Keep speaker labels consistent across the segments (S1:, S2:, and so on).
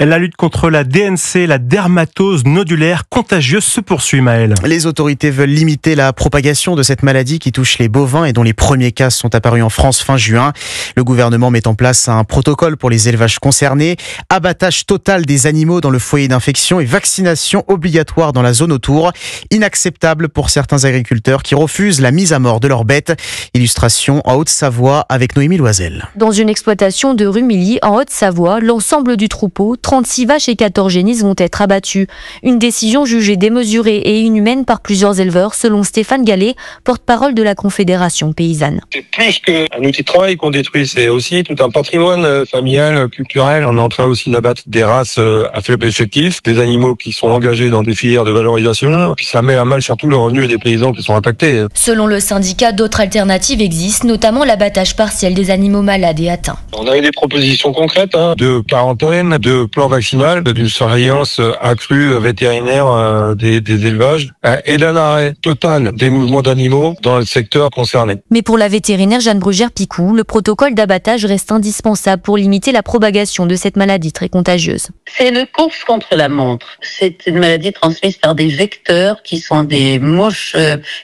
S1: La lutte contre la DNC, la dermatose nodulaire contagieuse se poursuit, Maëlle.
S2: Les autorités veulent limiter la propagation de cette maladie qui touche les bovins et dont les premiers cas sont apparus en France fin juin. Le gouvernement met en place un protocole pour les élevages concernés, abattage total des animaux dans le foyer d'infection et vaccination obligatoire dans la zone autour. Inacceptable pour certains agriculteurs qui refusent la mise à mort de leurs bêtes. Illustration en Haute-Savoie avec Noémie Loisel.
S3: Dans une exploitation de Rumilly, en Haute-Savoie, l'ensemble du troupeau, 36 vaches et 14 génisses vont être abattues. Une décision jugée démesurée et inhumaine par plusieurs éleveurs, selon Stéphane Gallet, porte-parole de la Confédération paysanne.
S4: C'est plus qu'un outil de travail qu'on détruit, c'est aussi tout un patrimoine familial, culturel. On est en train aussi d'abattre des races à faible effectif, des animaux qui sont engagés dans des filières de valorisation. Puis ça met à mal surtout le revenu des paysans qui sont impactés.
S3: Selon le syndicat, d'autres alternatives existent, notamment l'abattage partiel des animaux malades et atteints.
S4: On a eu des propositions concrètes de quarantaine, de plan vaccinal, d'une surveillance accrue vétérinaire des élevages et d'un arrêt total des mouvements d'animaux dans le secteur concerné.
S3: Mais pour la vétérinaire Jeanne Brugère-Picou, le protocole d'abattage reste indispensable pour limiter la propagation de cette maladie très contagieuse.
S5: C'est une course contre la montre. C'est une maladie transmise par des vecteurs qui sont des mouches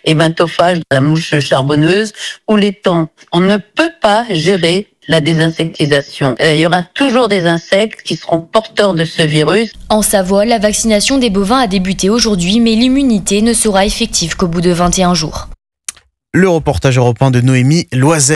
S5: hématophages, la mouche charbonneuse ou les tampes. On ne peut pas gérer la désinsectisation. Il y aura toujours des insectes qui seront porteurs de ce virus.
S3: En Savoie, la vaccination des bovins a débuté aujourd'hui, mais l'immunité ne sera effective qu'au bout de 21 jours.
S2: Le reportage européen de Noémie Loisel.